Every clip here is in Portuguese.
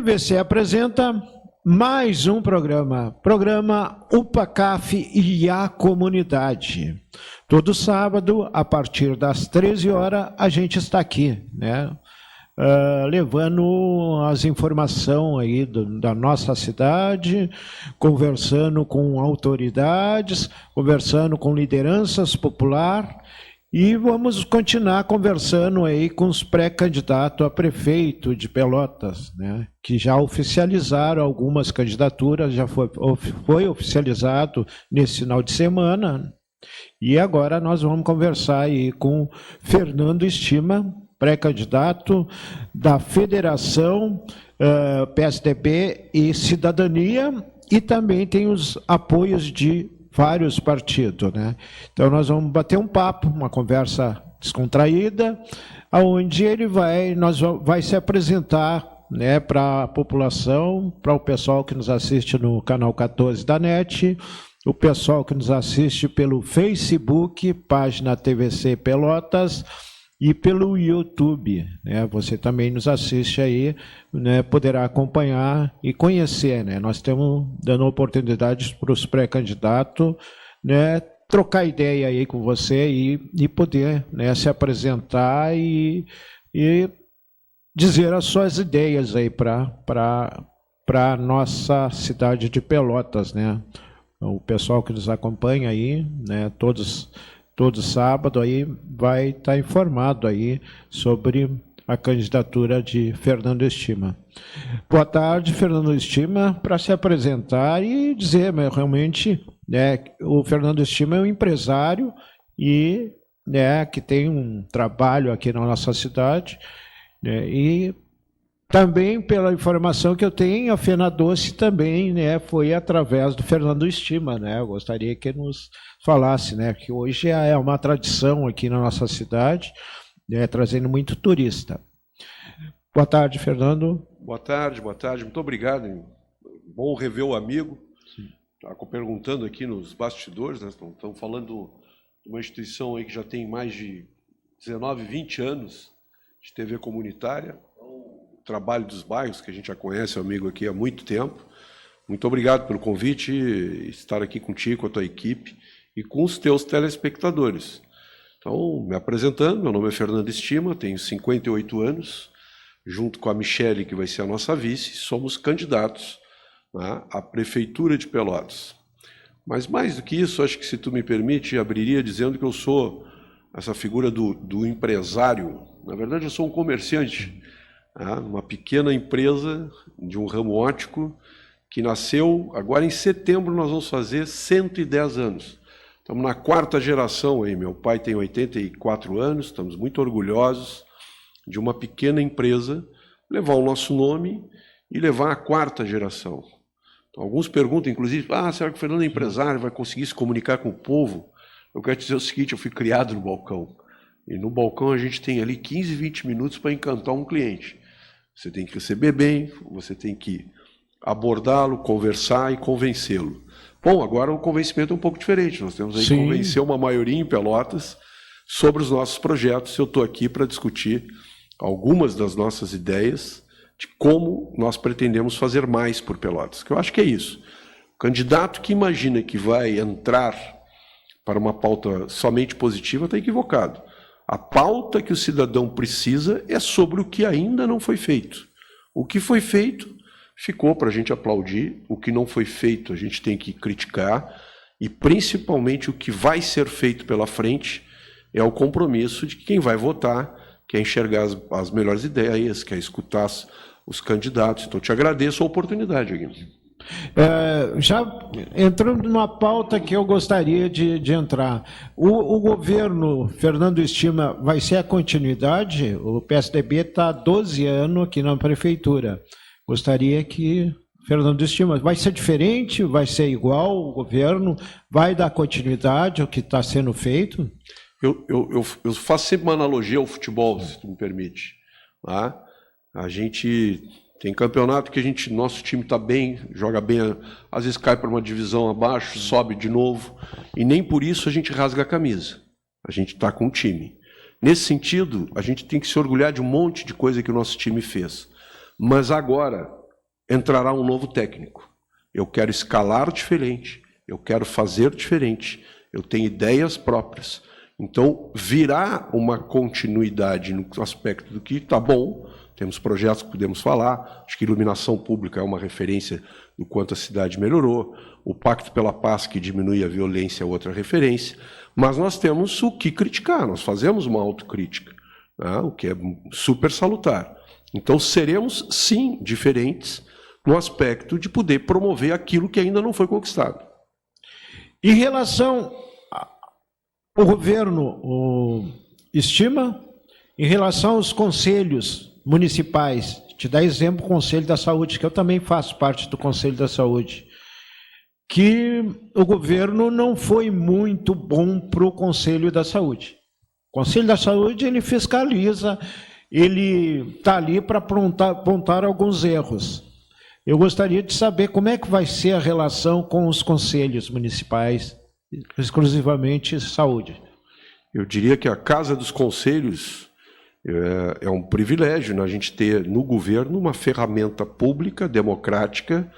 TVC apresenta mais um programa UPACAF e a Comunidade. Todo sábado, a partir das 13 horas, a gente está aqui, né? Levando as informações aí da nossa cidade, conversando com autoridades, conversando com lideranças populares, e vamos continuar conversando aí com os pré-candidatos a prefeito de Pelotas, né, que já oficializaram algumas candidaturas, já foi oficializado nesse final de semana, e agora nós vamos conversar aí com Fernando Estima, pré-candidato da Federação PSDB e Cidadania, e também tem os apoios de vários partidos, né? Então nós vamos bater um papo, uma conversa descontraída, onde ele vai se apresentar, né, para a população, para o pessoal que nos assiste no canal 14 da NET, o pessoal que nos assiste pelo Facebook, página TVC Pelotas, e pelo YouTube, né? Você também nos assiste aí, né? Poderá acompanhar e conhecer, né? Nós estamos dando oportunidades para os pré-candidatos, né? Trocar ideia aí com você e poder, né, se apresentar e dizer as suas ideias aí para a nossa cidade de Pelotas, né? O pessoal que nos acompanha aí, né? Todo sábado aí vai estar informado aí sobre a candidatura de Fernando Estima. Boa tarde, Fernando Estima, para se apresentar e dizer, mas realmente, né, o Fernando Estima é um empresário e, né, que tem um trabalho aqui na nossa cidade, né, e também, pela informação que eu tenho, a Fena Doce também, né, foi através do Fernando Estima, né? Eu gostaria que ele nos falasse, né, que hoje é uma tradição aqui na nossa cidade, né, trazendo muito turista. Boa tarde, Fernando. Boa tarde, muito obrigado. Bom rever o amigo. Estava perguntando aqui nos bastidores, né? Estamos falando de uma instituição aí que já tem mais de 19, 20 anos de TV comunitária. Trabalho dos bairros, que a gente já conhece, o amigo aqui há muito tempo. Muito obrigado pelo convite, estar aqui contigo, com a tua equipe e com os teus telespectadores. Então, me apresentando, meu nome é Fernando Estima, tenho 58 anos, junto com a Michele, que vai ser a nossa vice, somos candidatos, né, à Prefeitura de Pelotas. Mas mais do que isso, acho que, se tu me permite, abriria dizendo que eu sou essa figura do empresário. Na verdade, eu sou um comerciante, uma pequena empresa de um ramo óptico que nasceu, agora em setembro nós vamos fazer 110 anos. Estamos na 4ª geração aí, meu pai tem 84 anos, estamos muito orgulhosos de uma pequena empresa levar o nosso nome e levar a 4ª geração. Então, alguns perguntam, inclusive, será que o Fernando é empresário, vai conseguir se comunicar com o povo? Eu quero dizer o seguinte, eu fui criado no balcão, e no balcão a gente tem ali 15, 20 minutos para encantar um cliente. Você tem que receber bem, você tem que abordá-lo, conversar e convencê-lo. Bom, agora o convencimento é um pouco diferente. Nós temos aí que convencer uma maioria em Pelotas sobre os nossos projetos. Eu estou aqui para discutir algumas das nossas ideias de como nós pretendemos fazer mais por Pelotas, que eu acho que é isso. O candidato que imagina que vai entrar para uma pauta somente positiva está equivocado. A pauta que o cidadão precisa é sobre o que ainda não foi feito. O que foi feito ficou para a gente aplaudir, o que não foi feito a gente tem que criticar, e principalmente o que vai ser feito pela frente é o compromisso de que quem vai votar quer enxergar as melhores ideias, quer escutar os candidatos. Então, te agradeço a oportunidade, Aguinaldo. Já entrando numa pauta que eu gostaria de entrar, o governo Fernando Estima vai ser a continuidade? O PSDB está há 12 anos aqui na prefeitura. Gostaria que Fernando Estima, vai ser diferente? Vai ser igual? O governo vai dar continuidade ao que está sendo feito? Eu faço sempre uma analogia ao futebol, se tu me permite. Tá? A gente tem campeonato que nosso time está bem, joga bem, às vezes cai para uma divisão abaixo, sobe de novo, e nem por isso a gente rasga a camisa. A gente está com um time. Nesse sentido, a gente tem que se orgulhar de um monte de coisa que o nosso time fez. Mas agora, entrará um novo técnico. Eu quero escalar diferente, eu quero fazer diferente, eu tenho ideias próprias. Então, virá uma continuidade no aspecto do que está bom, temos projetos que podemos falar, acho que iluminação pública é uma referência do quanto a cidade melhorou, o Pacto pela Paz, que diminui a violência, é outra referência, mas nós temos o que criticar, nós fazemos uma autocrítica, né, o que é super salutar. Então, seremos, sim, diferentes no aspecto de poder promover aquilo que ainda não foi conquistado. Em relação ao governo, estima, em relação aos conselhos municipais, te dá exemplo o Conselho da Saúde, que eu também faço parte do Conselho da Saúde, que o governo não foi muito bom para o Conselho da Saúde. O Conselho da Saúde, ele fiscaliza, ele está ali para apontar alguns erros. Eu gostaria de saber como é que vai ser a relação com os conselhos municipais, exclusivamente saúde. Eu diria que a Casa dos Conselhos é um privilégio, né, a gente ter no governo uma ferramenta pública, democrática,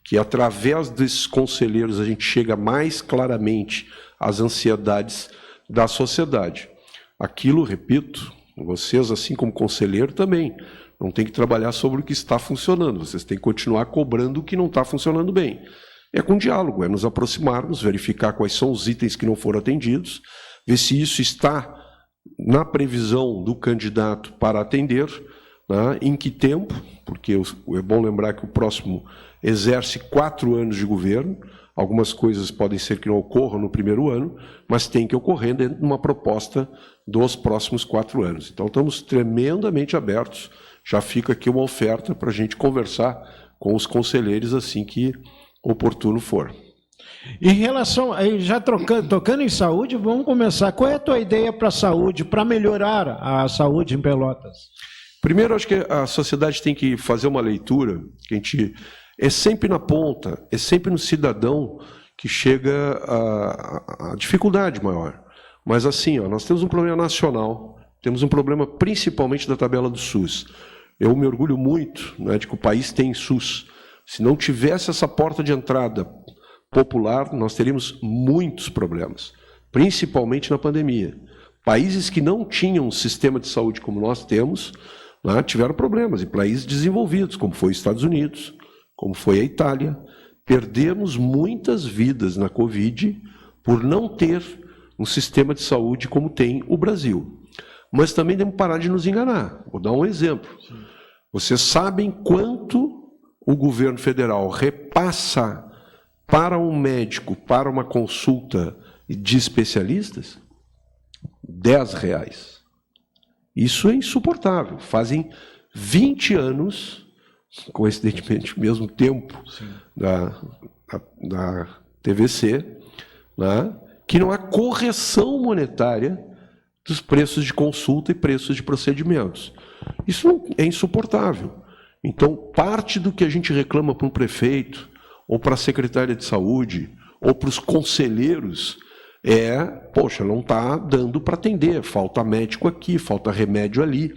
que através desses conselheiros a gente chega mais claramente às ansiedades da sociedade. Aquilo, repito, vocês, assim como conselheiro, também não tem que trabalhar sobre o que está funcionando, vocês têm que continuar cobrando o que não está funcionando bem. É com diálogo, é nos aproximarmos, verificar quais são os itens que não foram atendidos, ver se isso está na previsão do candidato para atender, né, em que tempo, porque é bom lembrar que o próximo exerce 4 anos de governo, algumas coisas podem ser que não ocorram no primeiro ano, mas tem que ocorrer dentro de uma proposta dos próximos 4 anos. Então, estamos tremendamente abertos, já fica aqui uma oferta para a gente conversar com os conselheiros assim que oportuno for. Em relação, já tocando em saúde, vamos começar. Qual é a tua ideia para a saúde, para melhorar a saúde em Pelotas? Primeiro, acho que a sociedade tem que fazer uma leitura, que a gente é sempre na ponta, é sempre no cidadão que chega a dificuldade maior. Mas assim, nós temos um problema nacional, temos um problema principalmente da tabela do SUS. Eu me orgulho muito, né, de que o país tem SUS. Se não tivesse essa porta de entrada popular, nós teríamos muitos problemas, principalmente na pandemia. Países que não tinham um sistema de saúde como nós temos, né, tiveram problemas, e países desenvolvidos, como foi os Estados Unidos, como foi a Itália. Perdemos muitas vidas na Covid por não ter um sistema de saúde como tem o Brasil. Mas também temos que parar de nos enganar. Vou dar um exemplo. Vocês sabem quanto o governo federal repassa para um médico, para uma consulta de especialistas? R$10. Isso é insuportável. Fazem 20 anos, coincidentemente, o mesmo tempo da TVC, né, que não há correção monetária dos preços de consulta e preços de procedimentos. Isso é insuportável. Então, parte do que a gente reclama para um prefeito, ou para a secretária de saúde, ou para os conselheiros, poxa, não está dando para atender, falta médico aqui, falta remédio ali.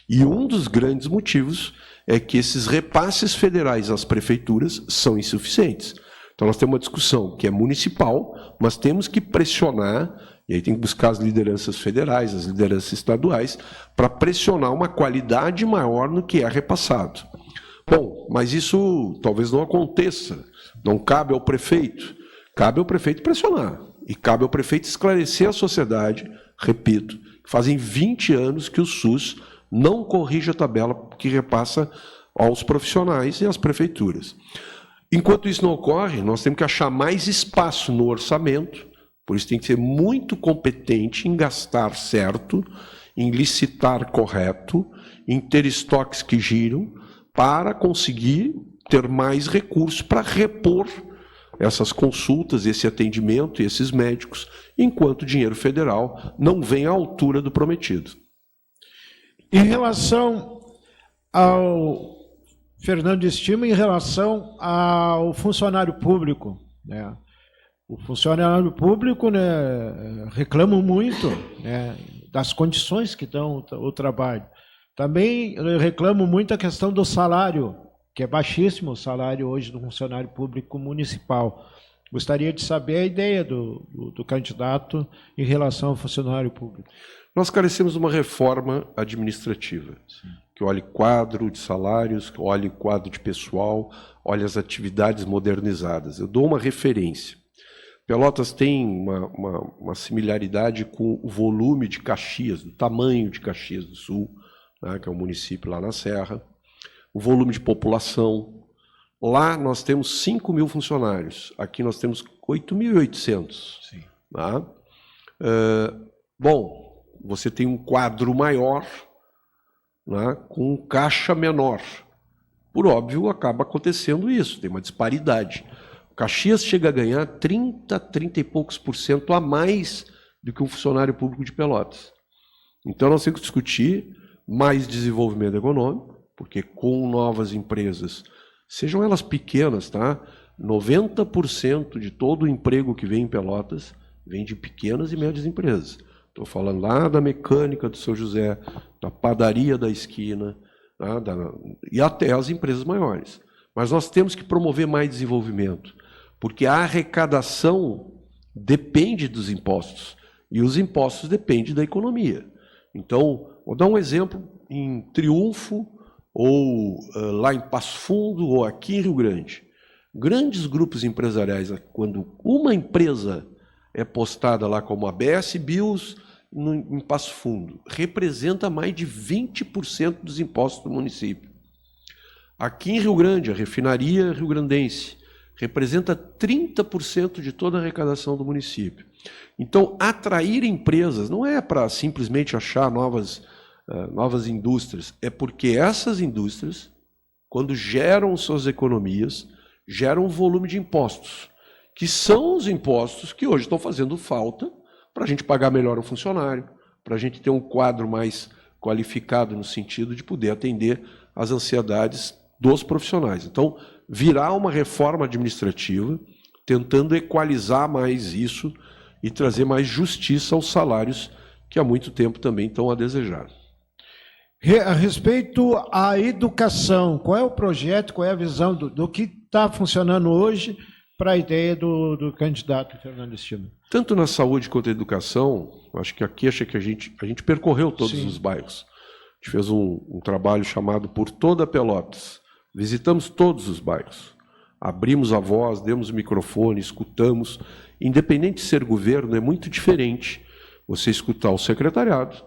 E um dos grandes motivos é que esses repasses federais às prefeituras são insuficientes. Então, nós temos uma discussão que é municipal, mas temos que pressionar, e aí tem que buscar as lideranças federais, as lideranças estaduais, para pressionar uma qualidade maior no que é repassado. Bom, mas isso talvez não aconteça, não cabe ao prefeito. Cabe ao prefeito pressionar, e cabe ao prefeito esclarecer a sociedade, repito, fazem 20 anos que o SUS não corrige a tabela que repassa aos profissionais e às prefeituras. Enquanto isso não ocorre, nós temos que achar mais espaço no orçamento, por isso tem que ser muito competente em gastar certo, em licitar correto, em ter estoques que giram, para conseguir ter mais recursos para repor essas consultas, esse atendimento e esses médicos, enquanto o dinheiro federal não vem à altura do prometido. Em relação ao Fernando estima, em relação ao funcionário público, né? O funcionário público, né, reclama muito, né, das condições que dão o trabalho. Também reclamo muito a questão do salário que é baixíssimo o salário hoje do funcionário público municipal. Gostaria de saber a ideia do candidato em relação ao funcionário público. Nós carecemos de uma reforma administrativa, que olhe quadro de salários, que olhe quadro de pessoal, olhe as atividades modernizadas. Eu dou uma referência. Pelotas tem uma similaridade com o volume de Caxias, do tamanho de Caxias do Sul, né, que é um município lá na Serra, o volume de população. Lá nós temos 5.000 funcionários, aqui nós temos 8.800. Tá? Bom, você tem um quadro maior, né, com um caixa menor. Por óbvio, acaba acontecendo isso, tem uma disparidade. Caxias chega a ganhar 30 e poucos % a mais do que um funcionário público de Pelotas. Então nós temos que discutir mais desenvolvimento econômico, porque com novas empresas, sejam elas pequenas, tá? 90% de todo o emprego que vem em Pelotas vem de pequenas e médias empresas. Estou falando lá da mecânica do Seu José, da padaria da esquina, tá? E até as empresas maiores. Mas nós temos que promover mais desenvolvimento, porque a arrecadação depende dos impostos, e os impostos dependem da economia. Então, vou dar um exemplo em Triunfo, ou lá em Passo Fundo, ou aqui em Rio Grande. Grandes grupos empresariais, quando uma empresa é postada lá como a BS Bios, em Passo Fundo, representa mais de 20% dos impostos do município. Aqui em Rio Grande, a refinaria rio-grandense representa 30% de toda a arrecadação do município. Então, atrair empresas não é para simplesmente achar novas indústrias, é porque essas indústrias, quando geram suas economias, geram um volume de impostos, que são os impostos que hoje estão fazendo falta para a gente pagar melhor o funcionário, para a gente ter um quadro mais qualificado no sentido de poder atender às ansiedades dos profissionais. Então, virar uma reforma administrativa, tentando equalizar mais isso e trazer mais justiça aos salários que há muito tempo também estão a desejar. A respeito à educação, qual é o projeto, qual é a visão do que está funcionando hoje para a ideia do candidato Fernando Estima? Tanto na saúde quanto na educação, acho que aqui a gente percorreu todos Sim. os bairros. A gente fez um trabalho chamado Por Toda Pelotas. Visitamos todos os bairros. Abrimos a voz, demos o microfone, escutamos. Independente de ser governo, é muito diferente você escutar o secretariado,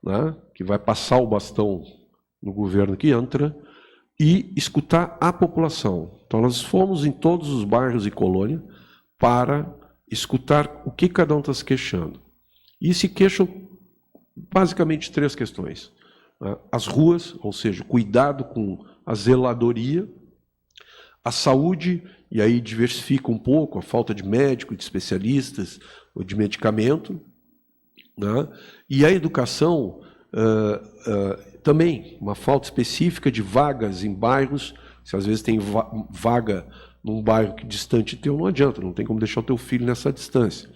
né, que vai passar o bastão no governo que entra, e escutar a população. Então, nós fomos em todos os bairros e colônia para escutar o que cada um está se queixando. E se queixam basicamente 3 questões. As ruas, ou seja, cuidado com a zeladoria, a saúde, e aí diversifica um pouco a falta de médico, de especialistas, ou de medicamento, né? E a educação, também, uma falta específica de vagas em bairros. Se às vezes tem vaga num bairro que distante teu, não adianta, não tem como deixar o teu filho nessa distância.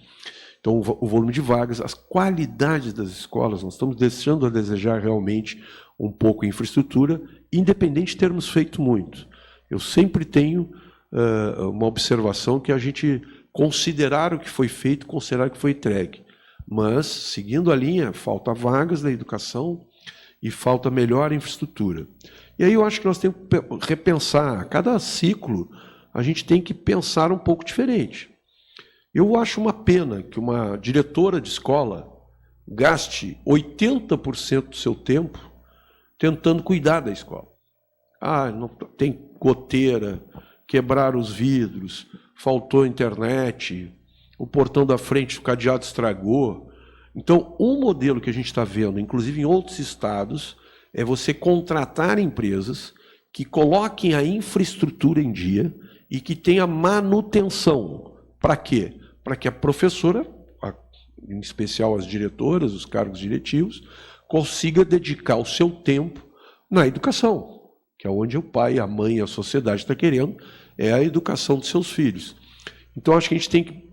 Então, o volume de vagas, as qualidades das escolas, nós estamos deixando a desejar realmente um pouco a infraestrutura, independente de termos feito muito. Eu sempre tenho uma observação que a gente considerar o que foi feito, considerar o que foi entregue. Mas, seguindo a linha, falta vagas na educação e falta melhor infraestrutura. E aí eu acho que nós temos que repensar. A cada ciclo, a gente tem que pensar um pouco diferente. Eu acho uma pena que uma diretora de escola gaste 80% do seu tempo tentando cuidar da escola. Não tem goteira, quebraram os vidros, faltou internet, o portão da frente, o cadeado estragou. Então, um modelo que a gente está vendo, inclusive em outros estados, é você contratar empresas que coloquem a infraestrutura em dia e que tenha manutenção. Para quê? Para que a professora, em especial as diretoras, os cargos diretivos, consiga dedicar o seu tempo na educação, que é onde o pai, a mãe e a sociedade está querendo, é a educação dos seus filhos. Então, acho que a gente tem que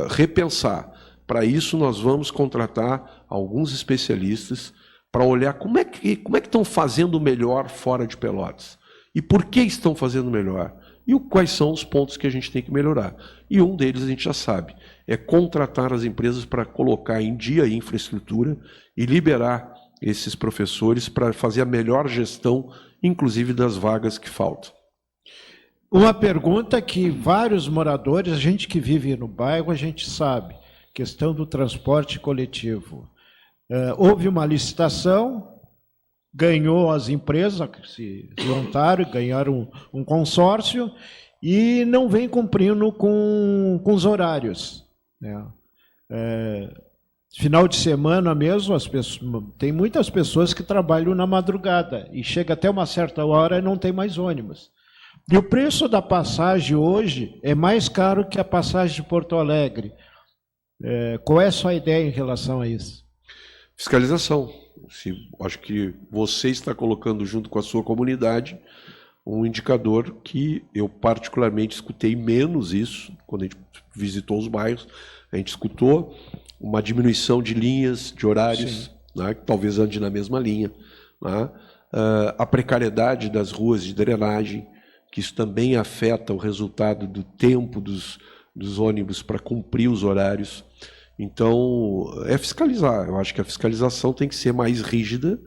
repensar. Para isso, nós vamos contratar alguns especialistas para olhar como é que estão fazendo melhor fora de Pelotas. e por que estão fazendo melhor, e quais são os pontos que a gente tem que melhorar. E um deles a gente já sabe, é contratar as empresas para colocar em dia a infraestrutura e liberar esses professores para fazer a melhor gestão, inclusive das vagas que faltam. Uma pergunta que vários moradores, a gente que vive no bairro, a gente sabe, questão do transporte coletivo. Houve uma licitação, ganhou as empresas que se juntaram, ganharam um consórcio e não vem cumprindo com os horários, né? Final de semana mesmo, tem muitas pessoas que trabalham na madrugada e chega até uma certa hora e não tem mais ônibus. E o preço da passagem hoje é mais caro que a passagem de Porto Alegre. Qual é a sua ideia em relação a isso? Fiscalização. Acho que você está colocando junto com a sua comunidade um indicador que eu particularmente escutei menos isso, quando a gente visitou os bairros, a gente escutou uma diminuição de linhas, de horários, né, que talvez ande na mesma linha, né? A precariedade das ruas de drenagem, que isso também afeta o resultado do tempo dos ônibus para cumprir os horários. Então, é fiscalizar. Eu acho que a fiscalização tem que ser mais rígida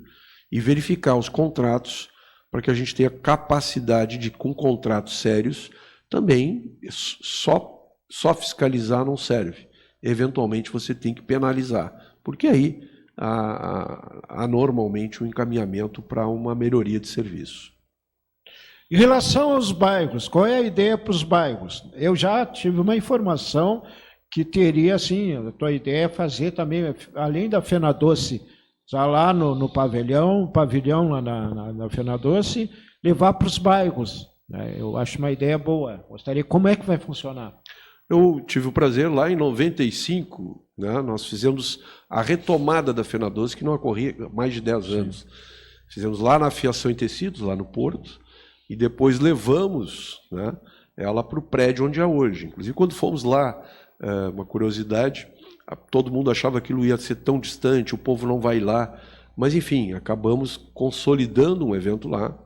e verificar os contratos para que a gente tenha capacidade de, com contratos sérios, também só fiscalizar não serve. Eventualmente, você tem que penalizar, porque aí há normalmente um encaminhamento para uma melhoria de serviço. Em relação aos bairros, qual é a ideia para os bairros? Eu já tive uma informação que teria, assim, a tua ideia é fazer também, além da Fena Doce, já lá no pavilhão lá na Fena Doce, levar para os bairros, né? Eu acho uma ideia boa. Gostaria, como é que vai funcionar? Eu tive o prazer, lá em 95, né, nós fizemos a retomada da Fena Doce, que não ocorria há mais de 10 anos. Fizemos lá na Fiação em Tecidos, lá no Porto, e depois levamos, né, ela para o prédio onde é hoje. Inclusive, quando fomos lá, uma curiosidade, todo mundo achava que aquilo ia ser tão distante, o povo não vai lá. Mas, enfim, acabamos consolidando um evento lá,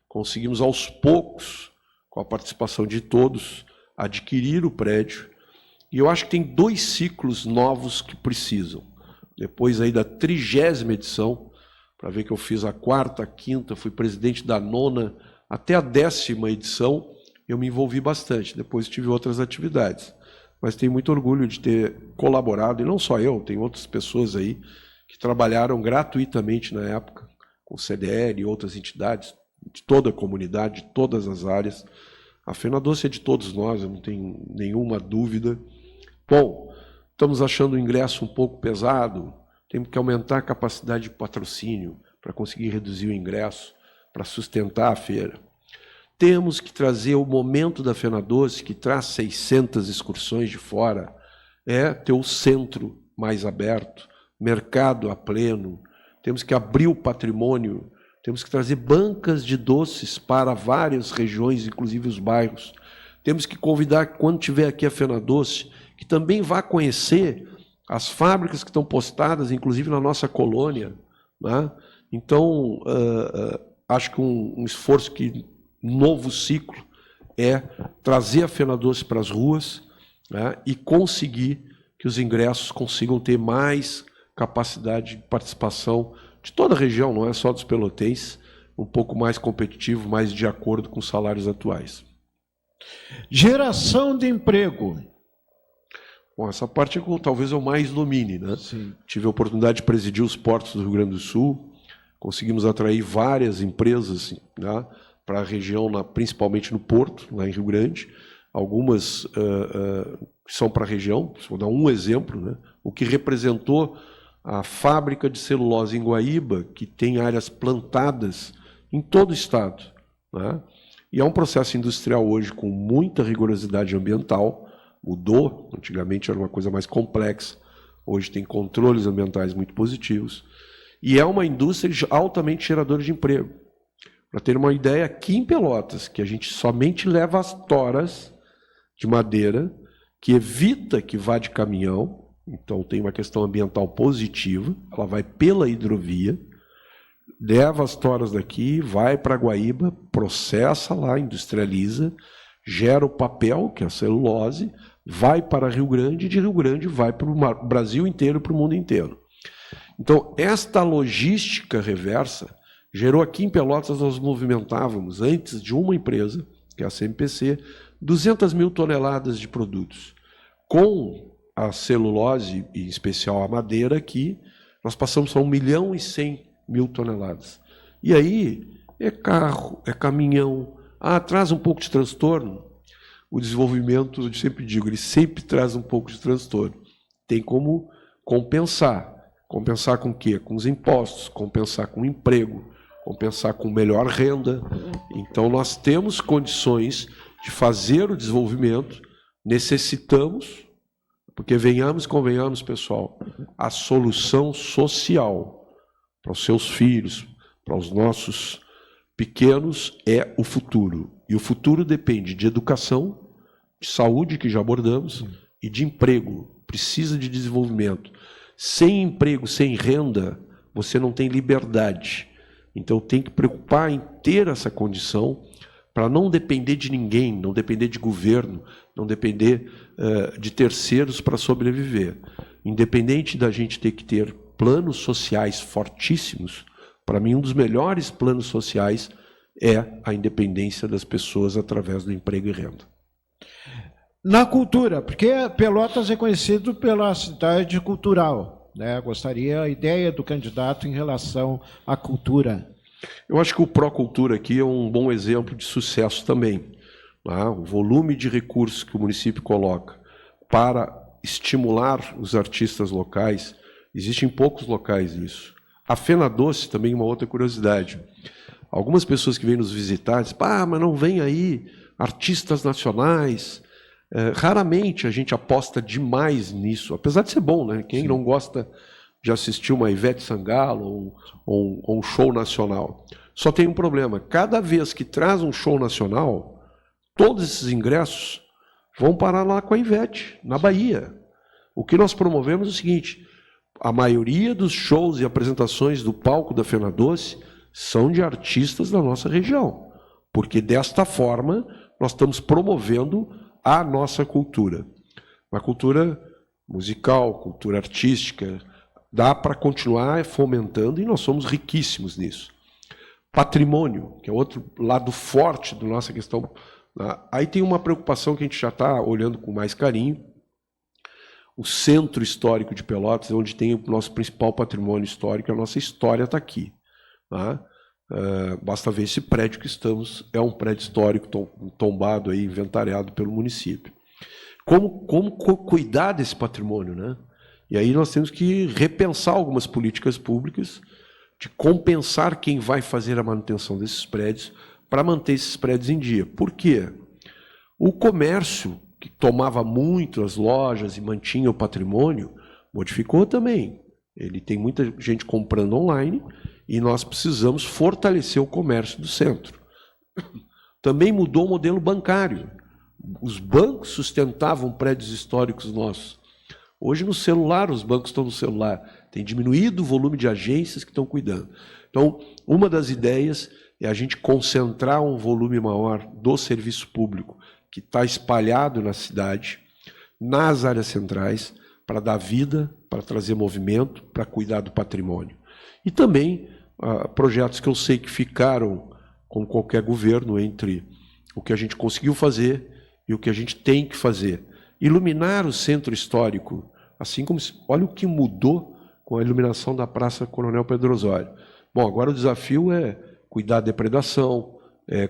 conseguimos aos poucos, com a participação de todos, adquirir o prédio. E eu acho que tem 2 ciclos novos que precisam. Depois aí da 30ª edição, para ver que eu fiz a 4ª, a 5ª, fui presidente da 9ª, até a 10ª edição, eu me envolvi bastante. Depois tive outras atividades. Mas tenho muito orgulho de ter colaborado, e não só eu, tem outras pessoas aí que trabalharam gratuitamente na época, com o CDL e outras entidades, de toda a comunidade, de todas as áreas. A Fena Doce é de todos nós, eu não tenho nenhuma dúvida. Bom, estamos achando o ingresso um pouco pesado, temos que aumentar a capacidade de patrocínio para conseguir reduzir o ingresso, para sustentar a feira. Temos que trazer o momento da Fena Doce, que traz 600 excursões de fora, ter o centro mais aberto, mercado a pleno, temos que abrir o patrimônio, temos que trazer bancas de doces para várias regiões, inclusive os bairros. Temos que convidar, quando tiver aqui a Fena Doce, que também vá conhecer as fábricas que estão postadas, inclusive na nossa colônia, né? Então, acho que um esforço que novo ciclo é trazer a Fena Doce para as ruas, né, e conseguir que os ingressos consigam ter mais capacidade de participação de toda a região, não é só dos pelotenses, um pouco mais competitivo, mais de acordo com os salários atuais. Geração de emprego. Bom, essa parte talvez eu mais domine, né? Sim. Tive a oportunidade de presidir os portos do Rio Grande do Sul, conseguimos atrair várias empresas, né, para a região, principalmente no Porto, lá em Rio Grande. Algumas são para a região, vou dar um exemplo, né? O que representou a fábrica de celulose em Guaíba, que tem áreas plantadas em todo o estado, né? E é um processo industrial hoje com muita rigorosidade ambiental, mudou, antigamente era uma coisa mais complexa, hoje tem controles ambientais muito positivos, e é uma indústria altamente geradora de emprego. Para ter uma ideia, aqui em Pelotas, que a gente somente leva as toras de madeira, que evita que vá de caminhão, então tem uma questão ambiental positiva, ela vai pela hidrovia, leva as toras daqui, vai para Guaíba, processa lá, industrializa, gera o papel, que é a celulose, vai para Rio Grande, e de Rio Grande vai para o Brasil inteiro, para o mundo inteiro. Então, esta logística reversa gerou aqui em Pelotas, nós movimentávamos, antes de uma empresa, que é a CMPC, 200 mil toneladas de produtos. Com a celulose, em especial a madeira aqui, nós passamos a 1.100.000 toneladas. E aí, é carro, é caminhão, traz um pouco de transtorno. O desenvolvimento, eu sempre digo, ele sempre traz um pouco de transtorno. Tem como compensar. Compensar com o quê? Com os impostos, compensar com o emprego, compensar com melhor renda. Então, nós temos condições de fazer o desenvolvimento, necessitamos, porque venhamos e convenhamos, pessoal, a solução social para os seus filhos, para os nossos pequenos, é o futuro. E o futuro depende de educação, de saúde, que já abordamos, e de emprego. Precisa de desenvolvimento. Sem emprego, sem renda, você não tem liberdade. Então, tem que preocupar em ter essa condição para não depender de ninguém, não depender de governo, não depender de terceiros para sobreviver. Independente da gente ter que ter planos sociais fortíssimos, para mim, um dos melhores planos sociais é a independência das pessoas através do emprego e renda. Na cultura, porque Pelotas é conhecido pela cidade cultural, né? Gostaria a ideia do candidato em relação à cultura. Eu acho que o Procultura aqui é um bom exemplo de sucesso também. Tá? O volume de recursos que o município coloca para estimular os artistas locais, existem poucos locais isso. A Fena Doce também é uma outra curiosidade. Algumas pessoas que vêm nos visitar dizem, mas não vem aí artistas nacionais. Raramente a gente aposta demais nisso, apesar de ser bom, né? Quem não gosta de assistir uma Ivete Sangalo ou um show nacional? Só tem um problema, cada vez que traz um show nacional, todos esses ingressos vão parar lá com a Ivete, na Bahia. O que nós promovemos é o seguinte, a maioria dos shows e apresentações do palco da Fena Doce são de artistas da nossa região, porque desta forma nós estamos promovendo a nossa cultura. Uma cultura musical, cultura artística, dá para continuar fomentando e nós somos riquíssimos nisso. Patrimônio, que é outro lado forte da nossa questão. Aí tem uma preocupação que a gente já está olhando com mais carinho. O centro histórico de Pelotas, onde tem o nosso principal patrimônio histórico, a nossa história está aqui. Tá? Basta ver esse prédio que estamos, é um prédio histórico tombado, aí, inventariado pelo município. Como cuidar desse patrimônio, né? E aí nós temos que repensar algumas políticas públicas de compensar quem vai fazer a manutenção desses prédios para manter esses prédios em dia. Por quê? O comércio, que tomava muito as lojas e mantinha o patrimônio, modificou também. Ele tem muita gente comprando online e nós precisamos fortalecer o comércio do centro. Também mudou o modelo bancário. Os bancos sustentavam prédios históricos nossos. Hoje, no celular, os bancos estão no celular. Tem diminuído o volume de agências que estão cuidando. Então, uma das ideias é a gente concentrar um volume maior do serviço público que está espalhado na cidade, nas áreas centrais, para dar vida, para trazer movimento, para cuidar do patrimônio. E também projetos que eu sei que ficaram com qualquer governo entre o que a gente conseguiu fazer e o que a gente tem que fazer. Iluminar o centro histórico, assim como... Olha o que mudou com a iluminação da Praça Coronel Pedro Osório. Bom, agora o desafio é cuidar da depredação,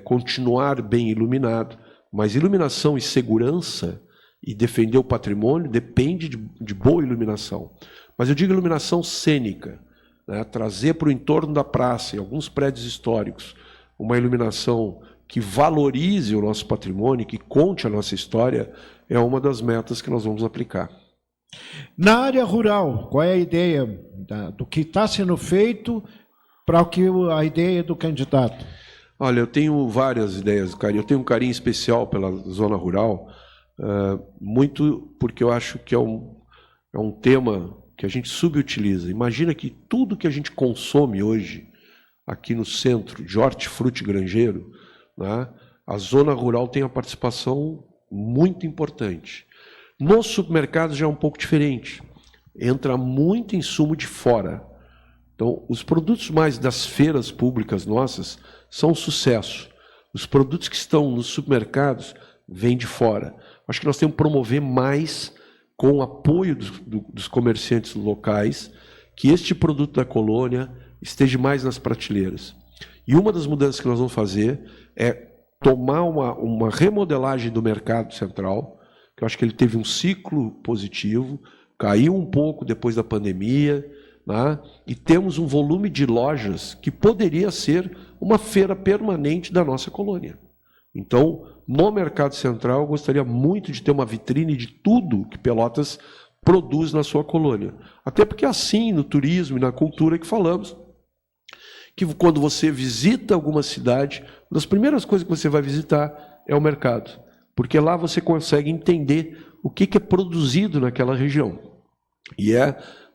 continuar bem iluminado, mas iluminação e segurança e defender o patrimônio depende de boa iluminação. Mas eu digo iluminação cênica, né? Trazer para o entorno da praça, em alguns prédios históricos, uma iluminação que valorize o nosso patrimônio, que conte a nossa história, é uma das metas que nós vamos aplicar. Na área rural, qual é a ideia do que está sendo feito para a ideia do candidato? Olha, eu tenho várias ideias, eu tenho um carinho especial pela zona rural, muito porque eu acho que é um tema que a gente subutiliza. Imagina que tudo que a gente consome hoje, aqui no centro, de hortifruti granjeiro, né, a zona rural tem uma participação muito importante. Nos supermercados já é um pouco diferente. Entra muito insumo de fora. Então, os produtos mais das feiras públicas nossas são um sucesso. Os produtos que estão nos supermercados vêm de fora. Acho que nós temos que promover mais, com o apoio dos comerciantes locais, que este produto da colônia esteja mais nas prateleiras. E uma das mudanças que nós vamos fazer é tomar uma remodelagem do mercado central, que eu acho que ele teve um ciclo positivo, caiu um pouco depois da pandemia, né? E temos um volume de lojas que poderia ser uma feira permanente da nossa colônia. Então, no mercado central, eu gostaria muito de ter uma vitrine de tudo que Pelotas produz na sua colônia. Até porque assim, no turismo e na cultura que falamos, que quando você visita alguma cidade, uma das primeiras coisas que você vai visitar é o mercado, porque lá você consegue entender o que é produzido naquela região. E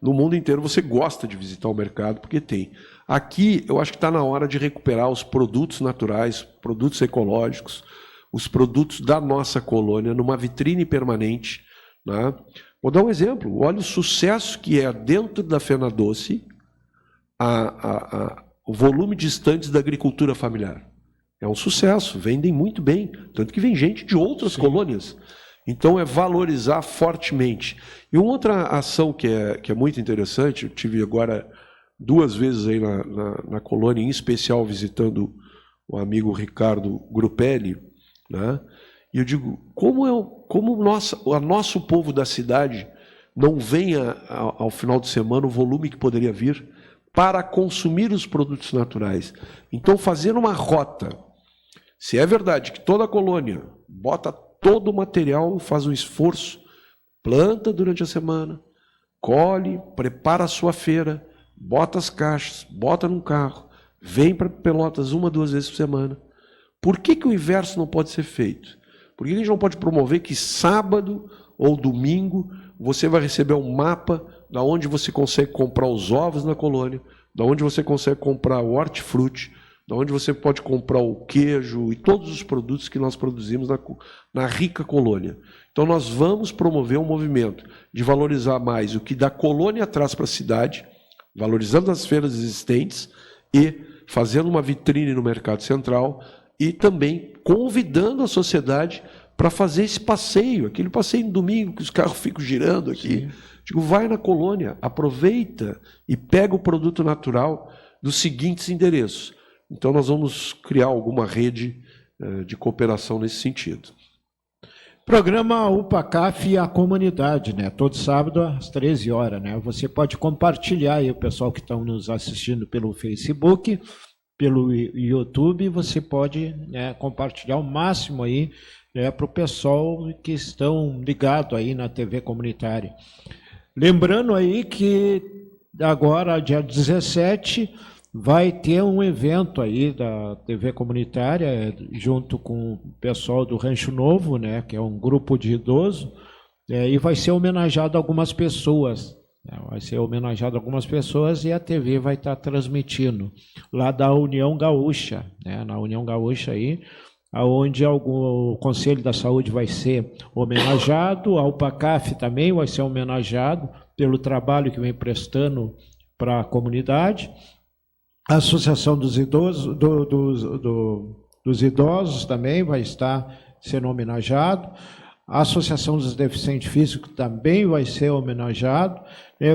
no mundo inteiro você gosta de visitar o mercado, porque tem. Aqui, eu acho que está na hora de recuperar os produtos naturais, produtos ecológicos, os produtos da nossa colônia, numa vitrine permanente, né? Vou dar um exemplo. Olha o sucesso que é dentro da Fena Doce o volume de estantes da agricultura familiar. É um sucesso, vendem muito bem, tanto que vem gente de outras colônias. Então, é valorizar fortemente. E uma outra ação que é muito interessante, eu tive agora 2 vezes aí na colônia, em especial visitando o amigo Ricardo Grupelli, né? E eu digo, como o nosso povo da cidade não vem ao final de semana o volume que poderia vir para consumir os produtos naturais. Então, fazer uma rota. Se é verdade que toda a colônia bota todo o material, faz um esforço, planta durante a semana, colhe, prepara a sua feira, bota as caixas, bota num carro, vem para Pelotas 1, 2 vezes por semana. Por que o inverso não pode ser feito? Por que a gente não pode promover que sábado ou domingo você vai receber um mapa da onde você consegue comprar os ovos na colônia, da onde você consegue comprar o hortifruti, da onde você pode comprar o queijo e todos os produtos que nós produzimos na rica colônia. Então, nós vamos promover um movimento de valorizar mais o que da colônia traz para a cidade, valorizando as feiras existentes e fazendo uma vitrine no mercado central e também convidando a sociedade para fazer esse passeio, aquele passeio no domingo que os carros ficam girando aqui. Sim. Digo, vai na colônia, aproveita e pega o produto natural dos seguintes endereços. Então, nós vamos criar alguma rede de cooperação nesse sentido. Programa UPACAF e a comunidade, né? Todo sábado às 13 horas, né? Você pode compartilhar aí, o pessoal que estão nos assistindo pelo Facebook, pelo YouTube, você pode, né, compartilhar o máximo aí, né, para o pessoal que estão ligados aí na TV comunitária. Lembrando aí que agora, dia 17, vai ter um evento aí da TV comunitária, junto com o pessoal do Rancho Novo, né, que é um grupo de idosos, e vai ser homenageado algumas pessoas. Vai ser homenageado algumas pessoas e a TV vai estar transmitindo lá da União Gaúcha, né, na União Gaúcha aí, onde o Conselho da Saúde vai ser homenageado, a UPACAF também vai ser homenageado pelo trabalho que vem prestando para a comunidade. A Associação dos Idosos, dos Idosos também vai estar sendo homenageado. A Associação dos Deficientes Físicos também vai ser homenageado.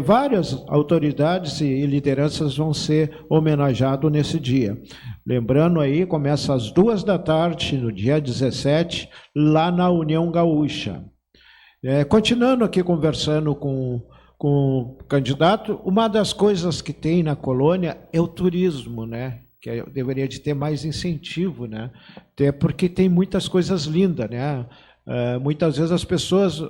Várias autoridades e lideranças vão ser homenageadas nesse dia. Lembrando aí, começa às 2 da tarde, no dia 17, lá na União Gaúcha. Continuando aqui conversando com o candidato, uma das coisas que tem na colônia é o turismo, né? Que deveria de ter mais incentivo, né? Até porque tem muitas coisas lindas, né? Muitas vezes as pessoas,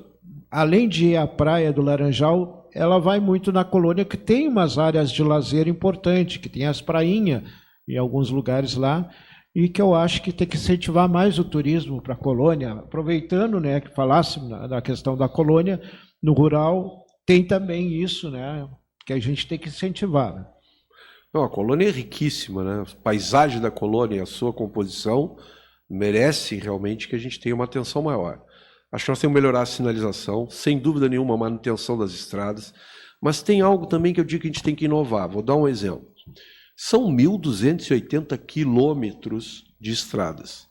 além de ir à praia do Laranjal, ela vai muito na colônia, que tem umas áreas de lazer importantes, que tem as prainhas em alguns lugares lá, e que eu acho que tem que incentivar mais o turismo para a colônia. Aproveitando, né, que falasse da questão da colônia, no rural tem também isso, né, que a gente tem que incentivar. Né? Não, a colônia é riquíssima, né? A paisagem da colônia e a sua composição merece realmente que a gente tenha uma atenção maior. Acho que nós temos que melhorar a sinalização, sem dúvida nenhuma, a manutenção das estradas, mas tem algo também que eu digo que a gente tem que inovar. Vou dar um exemplo. São 1.280 quilômetros de estradas.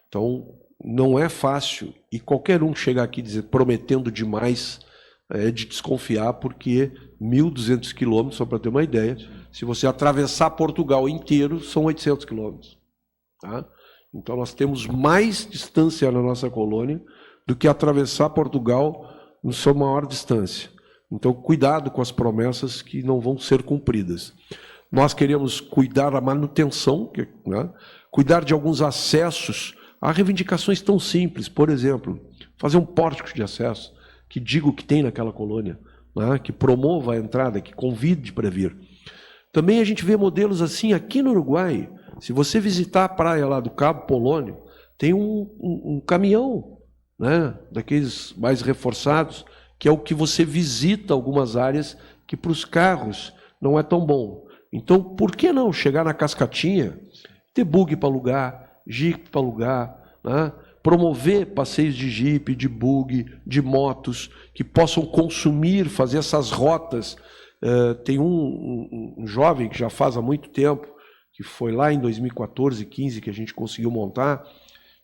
Então, não é fácil, e qualquer um chegar aqui dizer prometendo demais é de desconfiar, porque 1.200 quilômetros, só para ter uma ideia, se você atravessar Portugal inteiro, são 800 quilômetros. Tá? Então, nós temos mais distância na nossa colônia do que atravessar Portugal na sua maior distância. Então, cuidado com as promessas que não vão ser cumpridas. Nós queremos cuidar da manutenção, né? Cuidar de alguns acessos a reivindicações tão simples. Por exemplo, fazer um pórtico de acesso, que diga o que tem naquela colônia, né? Que promova a entrada, que convide para vir. Também a gente vê modelos assim aqui no Uruguai. Se você visitar a praia lá do Cabo Polônio, tem um caminhão, né? Daqueles mais reforçados, que é o que você visita algumas áreas que para os carros não é tão bom. Então, por que não chegar na Cascatinha, ter bug para alugar, jipe para alugar, né? Promover passeios de jipe, de bug, de motos, que possam consumir, fazer essas rotas. Tem um jovem que já faz há muito tempo, que foi lá em 2014, 15, que a gente conseguiu montar,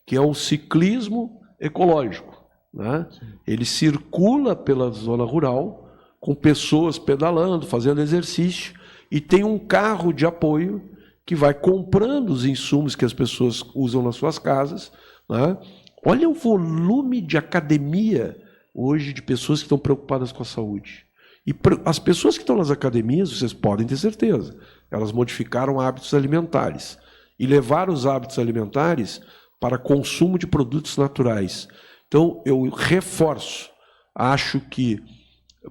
que é um ciclismo ecológico. Né? Ele circula pela zona rural, com pessoas pedalando, fazendo exercício, e tem um carro de apoio que vai comprando os insumos que as pessoas usam nas suas casas. Né? Olha o volume de academia hoje de pessoas que estão preocupadas com a saúde. E as pessoas que estão nas academias, vocês podem ter certeza, elas modificaram hábitos alimentares e levaram os hábitos alimentares para consumo de produtos naturais. Então, eu reforço, acho que